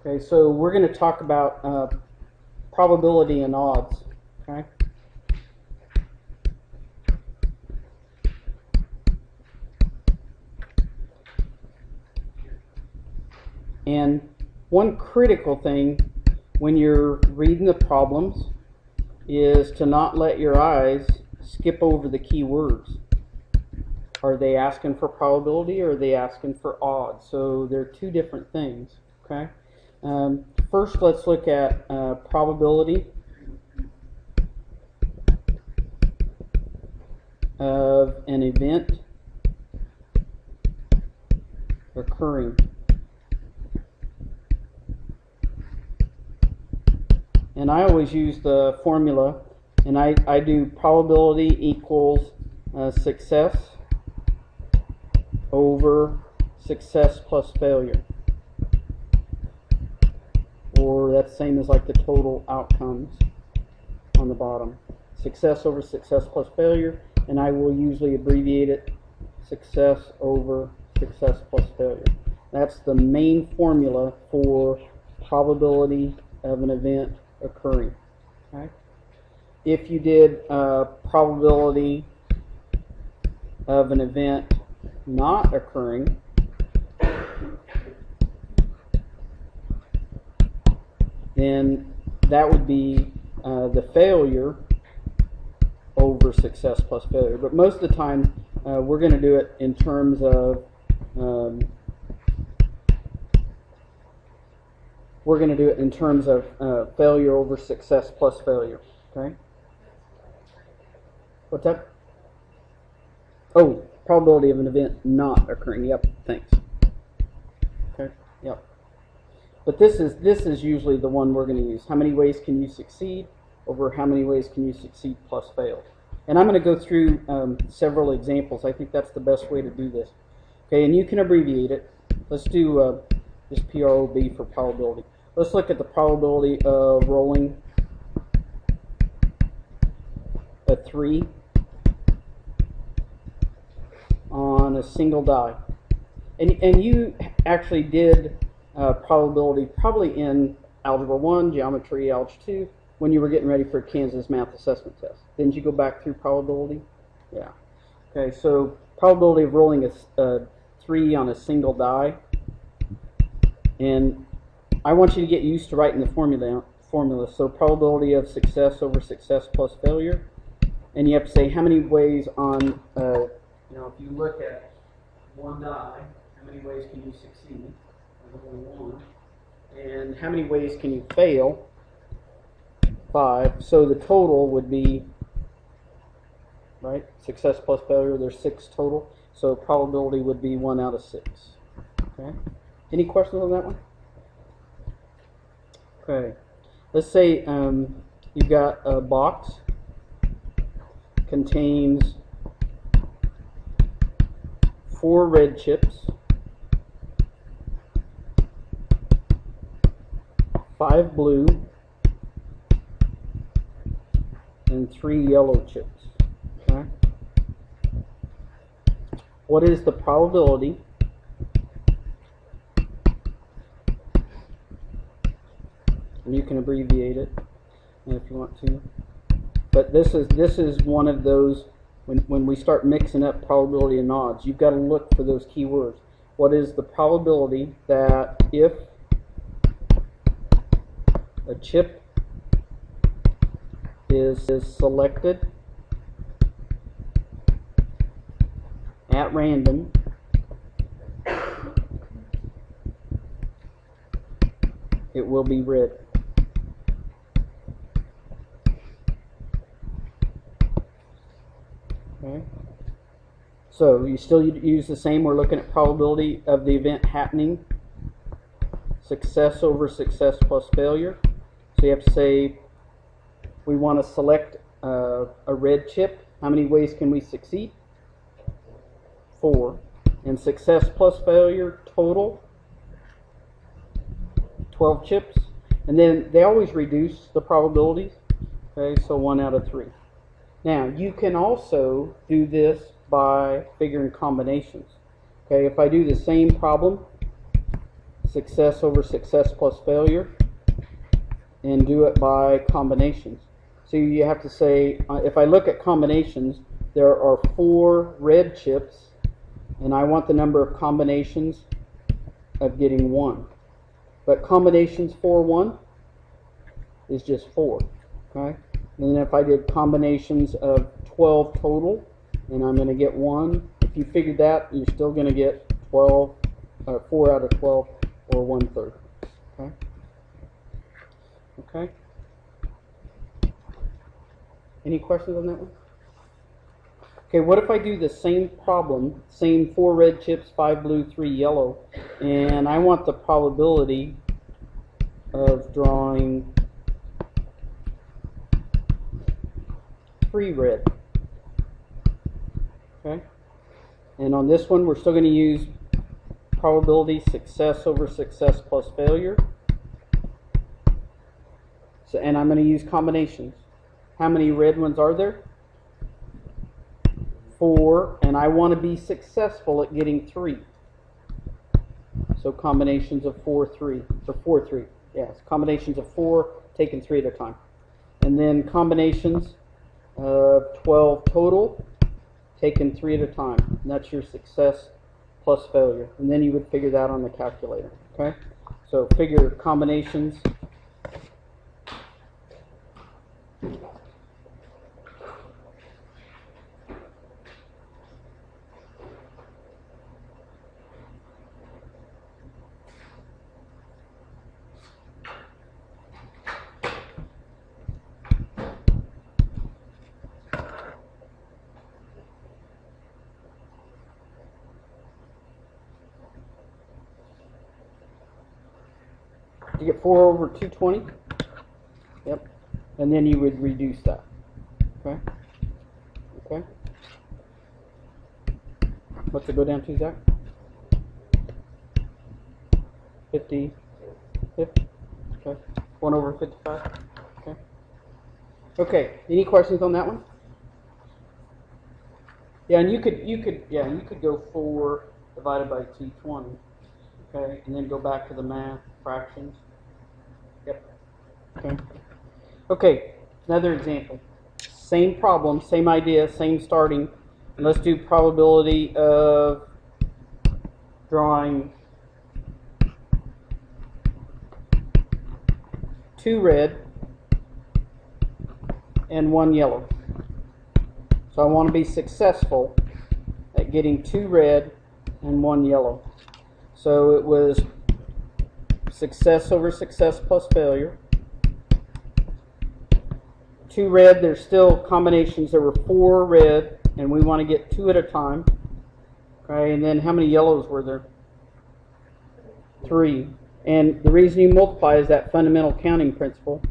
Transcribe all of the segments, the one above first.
Okay, so we're going to talk about probability and odds. Okay. And one critical thing when you're reading the problems is to not let your eyes skip over the key words. Are they asking for probability or are they asking for odds? So they're two different things. Okay. First, let's look at probability of an event occurring. And I always use the formula, and I do probability equals success over success plus failure. Or that's the same as like the total outcomes on the bottom. Success over success plus failure, and I will usually abbreviate it success over success plus failure. That's the main formula for probability of an event occurring. Okay? If you did probability of an event not occurring, then that would be the failure over success plus failure. But most of the time, we're going to do it in terms of failure over success plus failure. Okay. What's that? Oh, probability of an event not occurring. Yep. Thanks. Okay. Yep. But this is usually the one we're going to use. How many ways can you succeed over how many ways can you succeed plus fail? And I'm going to go through several examples. I think that's the best way to do this. Okay, and you can abbreviate it. Let's do just PROB for probability. Let's look at the probability of rolling a 3 on a single die. And you actually did probability probably in Algebra 1, Geometry, Algebra 2, when you were getting ready for Kansas Math Assessment Test. Didn't you go back through probability? Yeah. Okay, so probability of rolling a 3 on a single die. And I want you to get used to writing the formula. So probability of success over success plus failure. And you have to say how many ways on, if you look at one die, how many ways can you succeed? Only one. And how many ways can you fail? 5. So the total would be, right, success plus failure, there's 6 total. So probability would be 1 out of 6. Okay. Any questions on that one? Okay. Let's say you've got a box contains 4 red chips, 5 blue, and 3 yellow chips. Okay. What is the probability and you can abbreviate it if you want to. But this is one of those when we start mixing up probability and odds, you've got to look for those key words. What is the probability that if a chip is selected at random, it will be red. Okay. So you still use the same. We're looking at probability of the event happening. Success over success plus failure. So you have to say we want to select a red chip. How many ways can we succeed? 4. And success plus failure total 12 chips. And then they always reduce the probabilities. Okay, so 1 out of 3. Now you can also do this by figuring combinations. Okay, if I do the same problem, success over success plus failure, and do it by combinations. So you have to say, if I look at combinations, there are 4 red chips, and I want the number of combinations of getting 1. But combinations for 1 is just 4. Okay? And then if I did combinations of 12 total, and I'm going to get 1, if you figured that, you're still going to get 4 out of 12, or 1/3. Okay? Okay? Any questions on that one? Okay, what if I do the same problem, same 4 red chips, 5 blue, 3 yellow, and I want the probability of drawing 3 red. Okay? And on this one, we're still going to use probability success over success plus failure. So, and I'm going to use combinations. How many red ones are there? 4, and I want to be successful at getting 3. So combinations of 4, 3, or 4, 3. Yes, combinations of 4 taken 3 at a time. And then combinations of 12 total taken 3 at a time. And that's your success plus failure. And then you would figure that on the calculator. Okay? So figure combinations. You get 4 over 220. Yep. And then you would reduce that. Okay? Okay? What's it go down to, Zach? 50. 50. Okay. 1 over 55. Okay. Okay. Any questions on that one? Yeah, and you could go 4 divided by 220. Okay, and then go back to the math, fractions. Yep. Okay. Okay, another example. Same problem, same idea, same starting. And let's do probability of drawing 2 red and 1 yellow. So I want to be successful at getting 2 red and 1 yellow. So it was success over success plus failure. 2 red, there's still combinations. There were 4 red, and we want to get 2 at a time. Okay, and then how many yellows were there? 3. And the reason you multiply is that fundamental counting principle.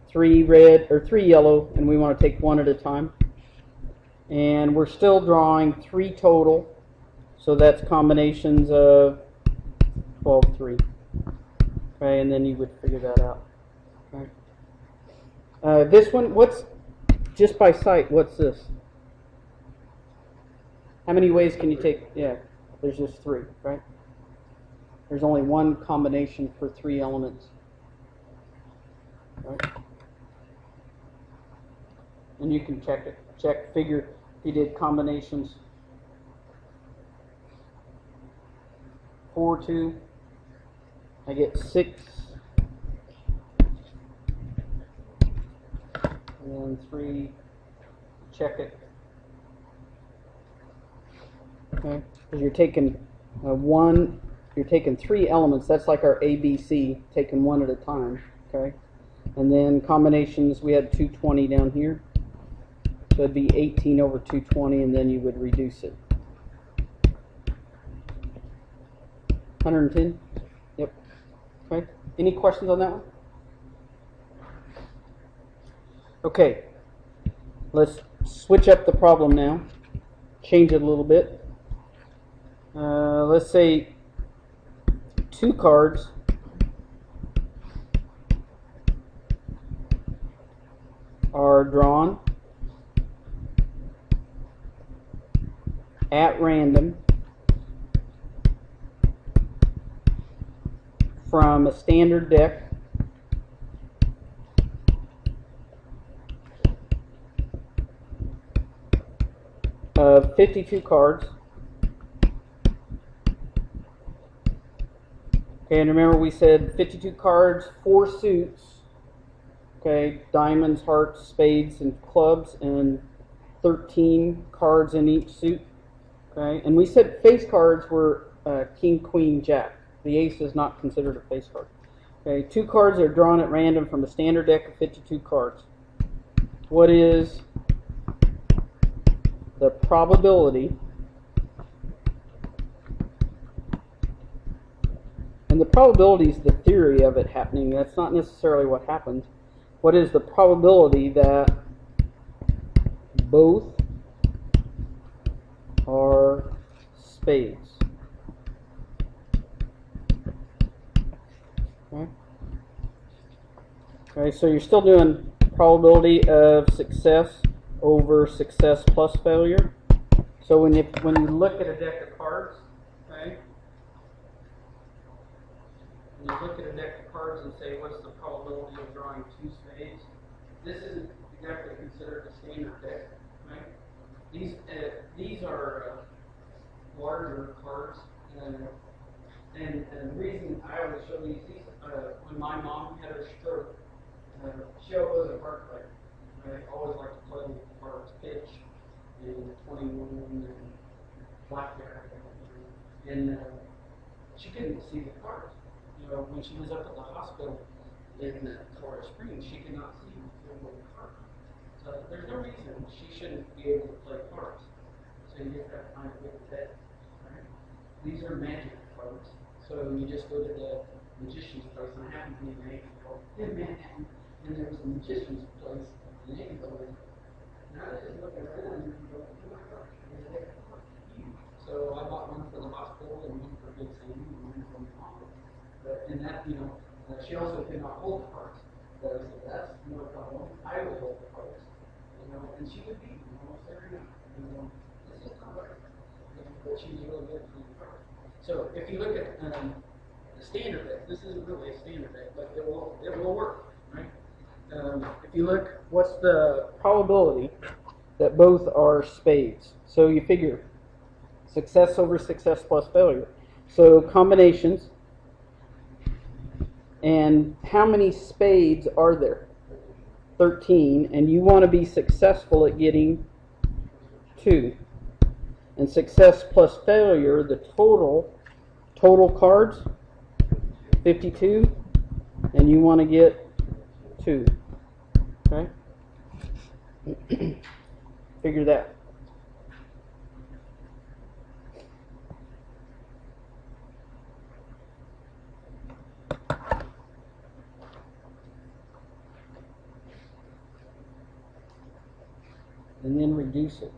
3 red, or 3 yellow, and we want to take 1 at a time. And we're still drawing 3 total, so that's combinations of 12, 3. Okay, and then you would figure that out. Okay. This one, what's, just by sight, what's this? How many ways can you take? Yeah, there's just 3, right? There's only 1 combination for 3 elements. Right? And you can check it. Check, figure, if you did combinations 4, 2, I get 6, and then 3, check it. Okay, because you're taking you're taking 3 elements. That's like our ABC, taking 1 at a time. Okay, and then combinations, we had 220 down here, so it'd be 18 over 220, and then you would reduce it. 110. Yep. Okay. Any questions on that one? Okay. Let's switch up the problem now. Change it a little bit. Let's say 2 cards are drawn at random from a standard deck of 52 cards. Okay, and remember we said 52 cards, 4 suits. Okay, diamonds, hearts, spades, and clubs, and 13 cards in each suit. Okay, and we said face cards were king, queen, jack. The ace is not considered a face card. Okay, 2 cards are drawn at random from a standard deck of 52 cards. What is the probability? And the probability is the theory of it happening. That's not necessarily what happens. What is the probability that both are spades? Okay. Okay, so you're still doing probability of success over success plus failure. So when you look at a deck of cards, okay, when you look at a deck of cards and say what's the probability of drawing 2 spades, this isn't exactly considered a standard deck, right? These are larger cards, and the reason I always show these when my mom had her stroke, she was a card player. I always liked to play cards, pitch, and 21 and blackjack, and she couldn't see the cards. You know, when she was up at the hospital in Colorado Springs, she could not see the cards. So there's no reason she shouldn't be able to play cards. So you just have to find a good head. Right? These are magic cards. So you just go to the magician's place, and I happen to be in Manhattan, and there was a magician's place, and they can go in. And I was just looking around and go, oh my gosh, so I bought one for the hospital and one for Big Sandy and one for my mom. And that, you know, she also could not hold the cards. But I said, that's no problem. I will hold the cards. You know, and she would beat me almost every night. You know, this is not right. But she was really good at playing cards. So if you look at the standard deck, this isn't really a standard deck, but it will work, right? If you look, what's the probability that both are spades? So you figure success over success plus failure. So combinations. And how many spades are there? 13. And you want to be successful at getting 2. And success plus failure, the total cards, 52. And you want to get 2. Okay? Figure that. And then reduce it.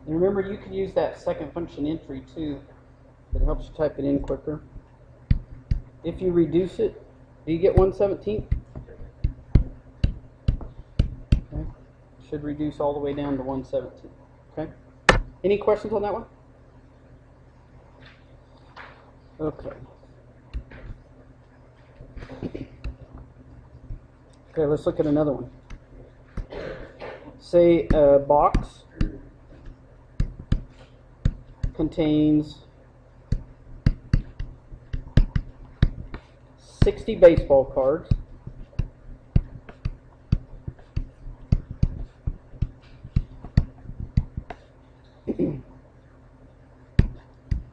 And remember, you can use that second function entry too. It helps you type it in quicker. If you reduce it, do you get 1/17? Okay. Should reduce all the way down to 1/17. Okay. Any questions on that one? Okay. Okay, let's look at another one. Say a box contains 60 baseball cards,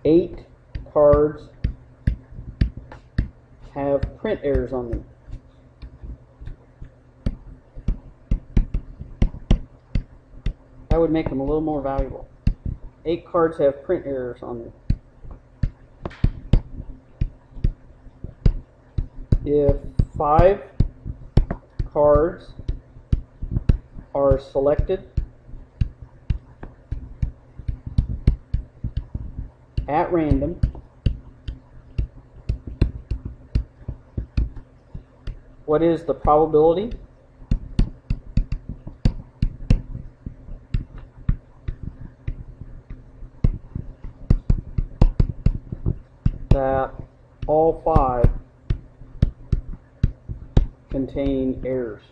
8 cards have print errors on them. That would make them a little more valuable. 8 cards have print errors on them. If 5 cards are selected at random, what is the probability all 5 contain errors.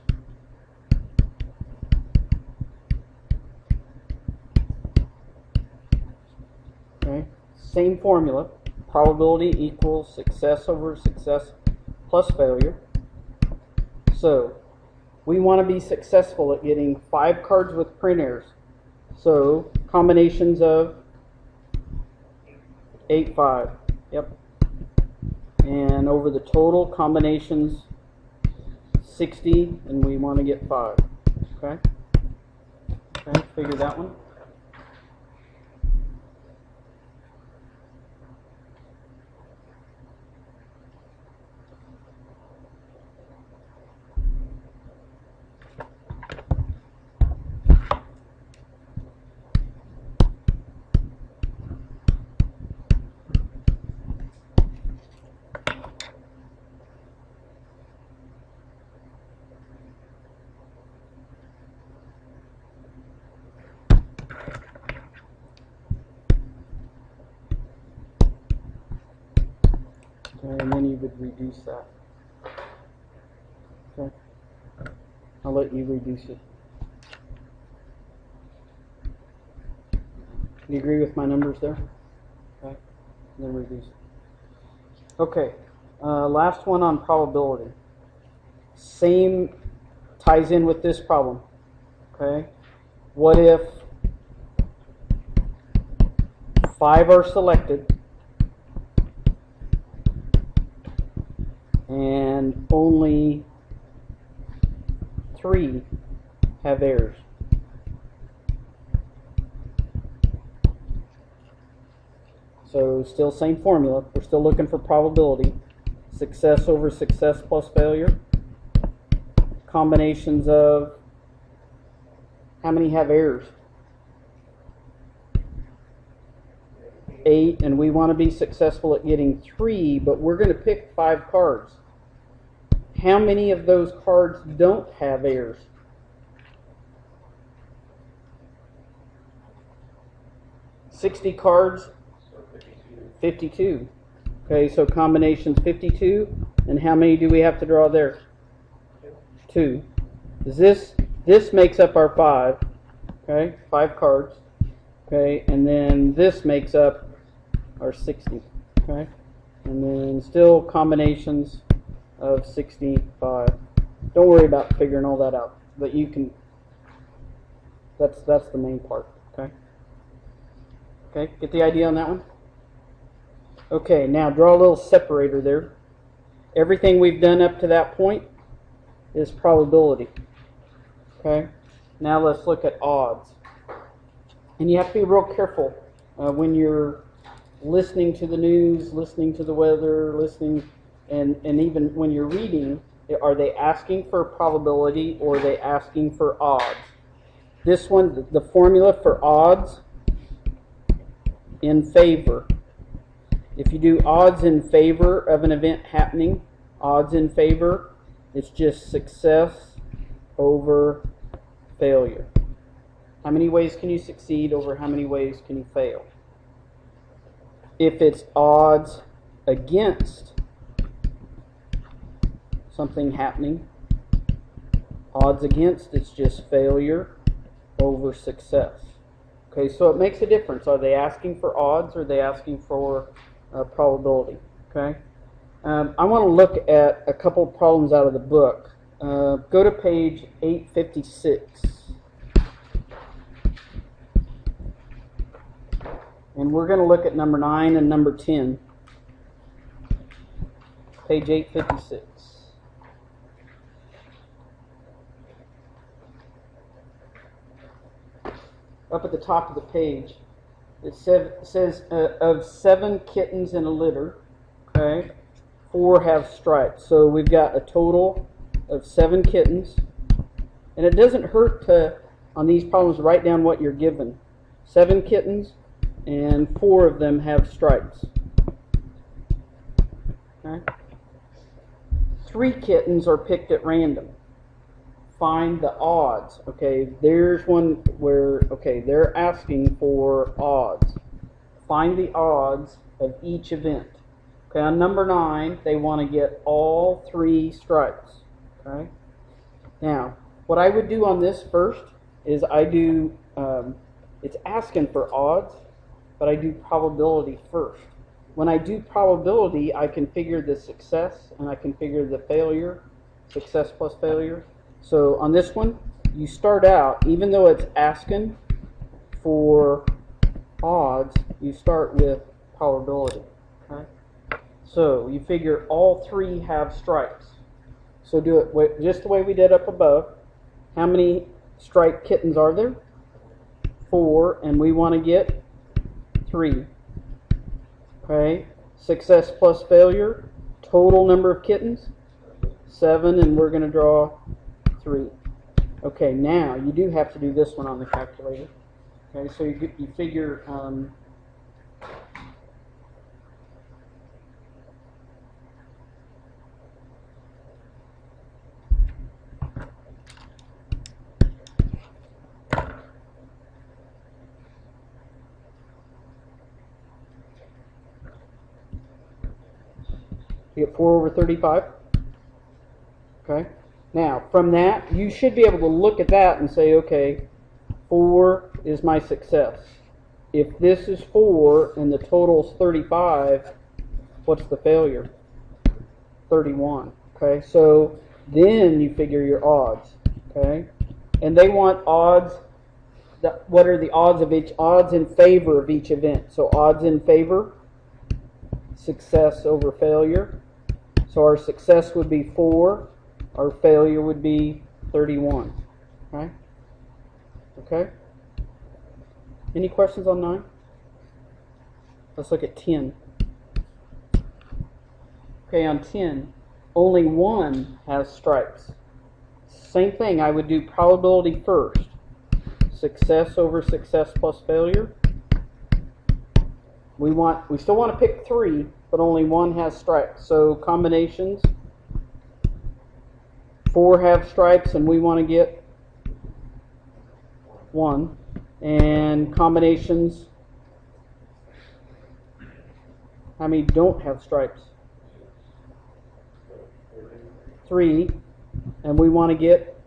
Okay, same formula. Probability equals success over success plus failure. So we want to be successful at getting 5 cards with print errors. So combinations of 8, 5. Yep. And over the total combinations 60, and we want to get 5. Okay? Okay, figure that one. And then you would reduce that. Okay. I'll let you reduce it. Do you agree with my numbers there? Okay. And then reduce it. Okay. Last one on probability. Same ties in with this problem. Okay. What if 5 are selected and only 3 have errors? So still same formula. We're still looking for probability. Success over success plus failure. Combinations of how many have errors? 8, and we want to be successful at getting 3, but we're going to pick 5 cards. How many of those cards don't have errors? 60 cards, 52. Okay, so combinations 52, and how many do we have to draw there? 2. This makes up our 5. Okay, 5 cards. Okay, and then this makes up our 60. Okay, and then still combinations of 65. Don't worry about figuring all that out, but you can. That's the main part. Okay. Okay, get the idea on that one? Okay, now draw a little separator there. Everything we've done up to that point is probability. Okay, now let's look at odds. And you have to be real careful when you're listening to the news, listening to the weather, listening, and even when you're reading, are they asking for probability or are they asking for odds? This one, the formula for odds, in favor. If you do odds in favor of an event happening, odds in favor, it's just success over failure. How many ways can you succeed over how many ways can you fail? If it's odds against something happening, odds against, it's just failure over success. Okay, so it makes a difference. Are they asking for odds or are they asking for probability? Okay, I want to look at a couple of problems out of the book. Go to page 856. And we're going to look at number 9 and number 10. Page 856. Up at the top of the page, it says of 7 kittens in a litter, okay, 4 have stripes. So we've got a total of 7 kittens. And it doesn't hurt to, on these problems, write down what you're given. 7 kittens, and 4 of them have stripes. Okay. 3 kittens are picked at random. Find the odds. Okay, there's one where, okay, they're asking for odds. Find the odds of each event. Okay, on number 9, they want to get all 3 stripes. Okay. Now, what I would do on this first is I do, it's asking for odds, but I do probability first. When I do probability, I can figure the success and I can figure the failure, success plus failure. So on this one, you start out, even though it's asking for odds, you start with probability. Okay? So you figure all 3 have stripes. So do it just the way we did up above. How many striped kittens are there? 4, and we want to get 3. Okay, success plus failure, total number of kittens, 7, and we're going to draw 3. Okay, now you do have to do this one on the calculator. Okay, so you figure you get 4 over 35. Okay. Now, from that, you should be able to look at that and say, okay, 4 is my success. If this is 4 and the total's 35, what's the failure? 31. Okay, so then you figure your odds. Okay, and they want odds. What are the odds of each? Odds in favor of each event. So odds in favor, success over failure. So our success would be 4. Our failure would be 31. Okay? Okay? Any questions on 9? Let's look at 10. Okay, on 10, only 1 has stripes. Same thing, I would do probability first. Success over success plus failure. We still want to pick 3, but only 1 has stripes. So combinations, 4 have stripes and we want to get 1. And combinations, how many don't have stripes? 3, and we want to get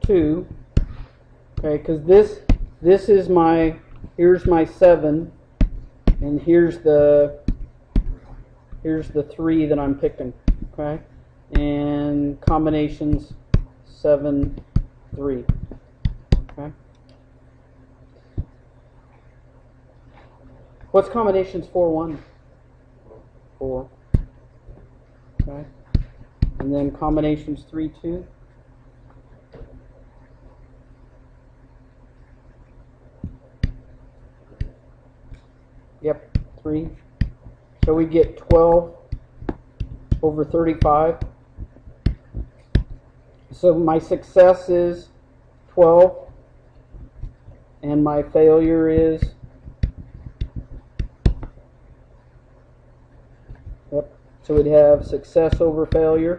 2. Okay, because this is my, here's my 7, and here's the 3 that I'm picking. Okay, and combinations 7, 3. Okay. What's combinations 4, 1? 4. Okay. And then combinations 3, 2. Yep, 3. So we get 12 over 35. So my success is 12, and my failure is, yep, so we'd have success over failure,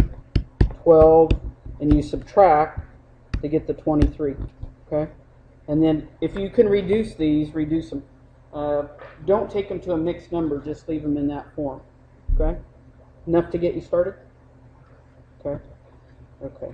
12, and you subtract to get the 23, okay? And then if you can reduce these, reduce them. Don't take them to a mixed number, just leave them in that form, okay? Enough to get you started? Okay, okay.